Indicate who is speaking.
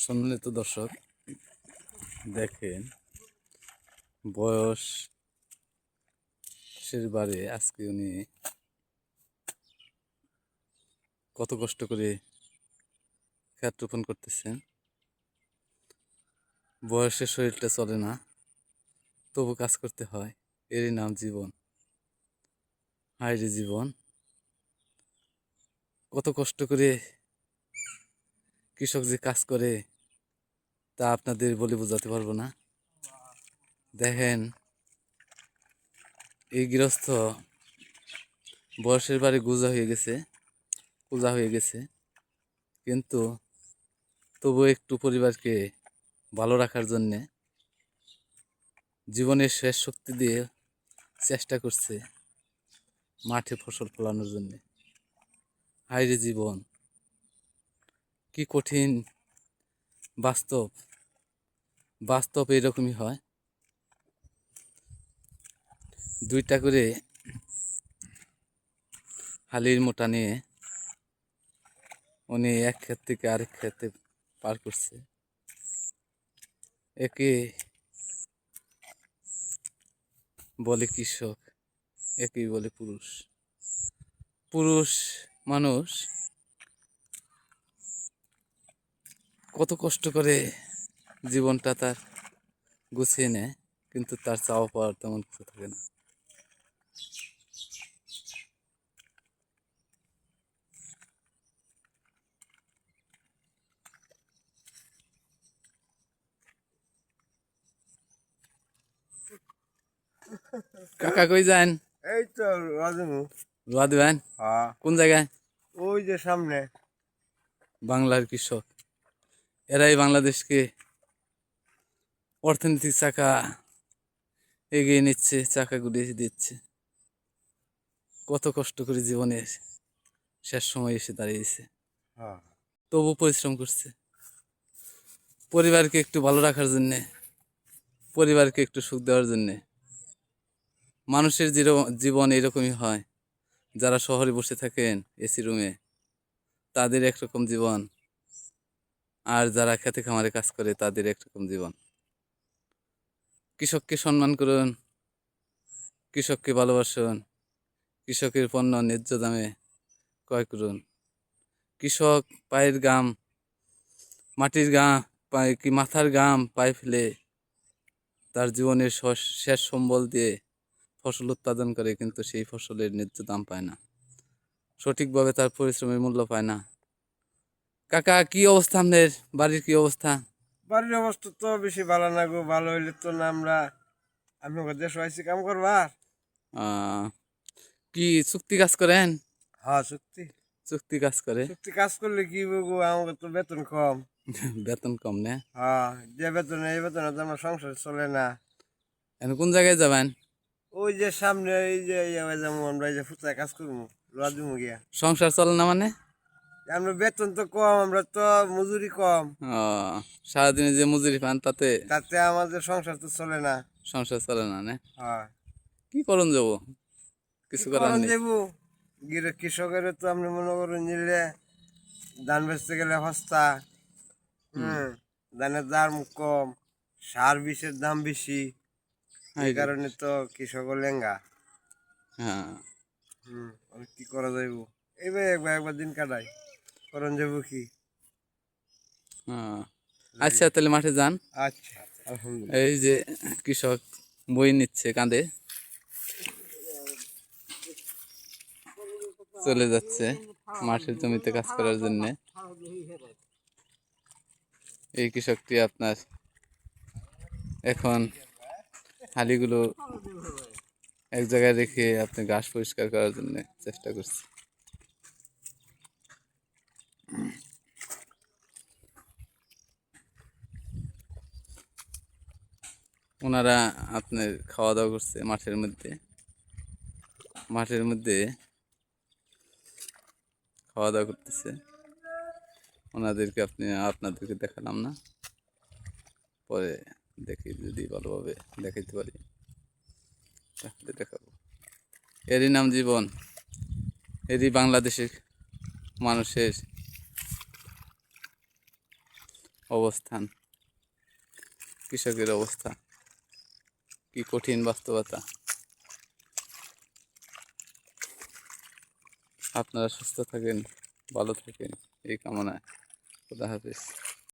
Speaker 1: সম্মানিত দর্শক, দেখেন বয়সের বারে আজকে উনি কত কষ্ট করে ক্ষেত রোপণ করতেছেন। বয়সের শরীরটা চলে না, তবু কাজ করতে হয়। এরই নাম জীবন। হায় রে জীবন, কত কষ্ট করে কৃষক যে কাজ করে তা আপনাদের বলে বোঝাতে পারবো না। দেখেন, এই গৃহস্থ বয়সের বারে পূজা হয়ে গেছে, কিন্তু তবু একটু পরিবারকে ভালো রাখার জন্যে জীবনের শেষ শক্তি দিয়ে চেষ্টা করছে মাঠে ফসল ফলানোর জন্যে। হায় রে জীবন, কি কঠিন। বাস্তব বাস্তব এরকমই হয়। 2টা করে হালির মোটা নিয়ে উনি এক ক্ষেত থেকে আরেক ক্ষেতে পার করছে। একে বলে কৃষক, একেই বলে পুরুষ। পুরুষ মানুষ কত কষ্ট করে জীবনটা তার গুছিয়ে নেয়, কিন্তু তার চাওয়া পাওয়ার তেমন কিছু থাকে না। কাকা কই যান?
Speaker 2: এই তো রাজমু।
Speaker 1: রোয়া দিবেন?
Speaker 2: হ্যাঁ,
Speaker 1: কোন জায়গায়?
Speaker 2: ওই যে সামনে।
Speaker 1: বাংলার কৃষক, এরাই বাংলাদেশকে অর্থনীতির চাকা এগিয়ে নিচ্ছে, চাকা ঘুরিয়ে দিচ্ছে। কত কষ্ট করে জীবনের শেষ সময় এসে দাঁড়িয়েছে,
Speaker 2: হ্যাঁ,
Speaker 1: তবু পরিশ্রম করছে পরিবারকে একটু ভালো রাখার জন্যে, পরিবারকে একটু সুখ দেওয়ার জন্যে। মানুষের জীবন এরকমই হয়। যারা শহরে বসে থাকেন এসি রুমে, তাদের একরকম জীবন, আর যারা খেতে খামারে কাজ করে তাদের একরকম জীবন। কৃষককে সম্মান করুন, কৃষককে ভালোবাসুন, কৃষকের পণ্য ন্যায্য দামে ক্রয় করুন। কৃষক পায়ের ঘাম, মাটির ঘাম, মাথার ঘাম পায়ে ফেলে তার জীবনের শেষ সম্বল দিয়ে ফসল উৎপাদন করে, কিন্তু সেই ফসলের ন্যায্য দাম পায় না, সঠিকভাবে তার পরিশ্রমের মূল্য পায় না। কাকা, কি অবস্থা আপনার? বাড়ির কি অবস্থা?
Speaker 2: বাড়ির অবস্থা তো বেশি ভালো না গো। ভালো হইলে তো না আমরা আপনাকে দেশ আইসি কাম করবার।
Speaker 1: আহ, কি চুক্তি কাজ করেন?
Speaker 2: হ্যাঁ, চুক্তি
Speaker 1: চুক্তি কাজ করে।
Speaker 2: চুক্তি কাজ করলে কি গো, আমাকে তো বেতন কম।
Speaker 1: বেতন কম না?
Speaker 2: হ্যাঁ, যে বেতন এই বেতনে তো আমার সংসার চলে না।
Speaker 1: এখন কোন জায়গায় যাবেন?
Speaker 2: ওই যে সামনে এই যে যেমন আমরা এই যে ফুটায় কাজ করবো, রাজমু গিয়া।
Speaker 1: সংসার চলে না মানে?
Speaker 2: আমরা বেতন তো কম, আমরা তো মজুরি কম।
Speaker 1: ও, সারাদিনে যে মজুরি পান তাতে
Speaker 2: তাতে আমাদের সংসার তো চলে না।
Speaker 1: সংসার চলে না না?
Speaker 2: হ্যাঁ,
Speaker 1: কি করুন যাব,
Speaker 2: কি
Speaker 1: কিছু করার
Speaker 2: করণ
Speaker 1: নেই।
Speaker 2: যাবো। কৃষকের তো আপনি মনে করুন নিলে ধান বেচতে গেলে সস্তা।
Speaker 1: হুম।
Speaker 2: ধানের দাম কম, সার বিষের দাম বেশি।
Speaker 1: হাই
Speaker 2: এই
Speaker 1: রে।
Speaker 2: কারণে তো কৃষক লেঙ্গা।
Speaker 1: হ্যাঁ।
Speaker 2: আর কি করা যাইব। এইবার একবার একবার দিন কাটাই, করণ যাবো কি।
Speaker 1: হ্যাঁ, আচ্ছা তাহলে মাঠে যান।
Speaker 2: আচ্ছা, আলহামদুলিল্লাহ।
Speaker 1: এই যে কৃষক বই নিচ্ছে কাঁধে, চলে যাচ্ছে মাঠের জমিতে কাজ করার জন্য। এই কৃষকটি আপনার এখন হালিগুলো এক জায়গায় রেখে আপনি ঘাস পরিষ্কার করার জন্য চেষ্টা করছে। ওনারা আপনার খাওয়া দাওয়া করছে মাঠের মধ্যে খাওয়া দাওয়া করতেছে। ওনাদেরকে আপনাদেরকে দেখালাম না, পরে দেখি যদি ভালোভাবে দেখাইতে পারি তাহলে দেখাবো। এরই নাম জীবন, এরই বাংলাদেশের মানুষের অবস্থান, কৃষকের অবস্থা, কি কঠিন বাস্তবতা। আপনারা সুস্থ থাকেন, ভালো থাকেন এই কামনায়। খুদা হাফেজ।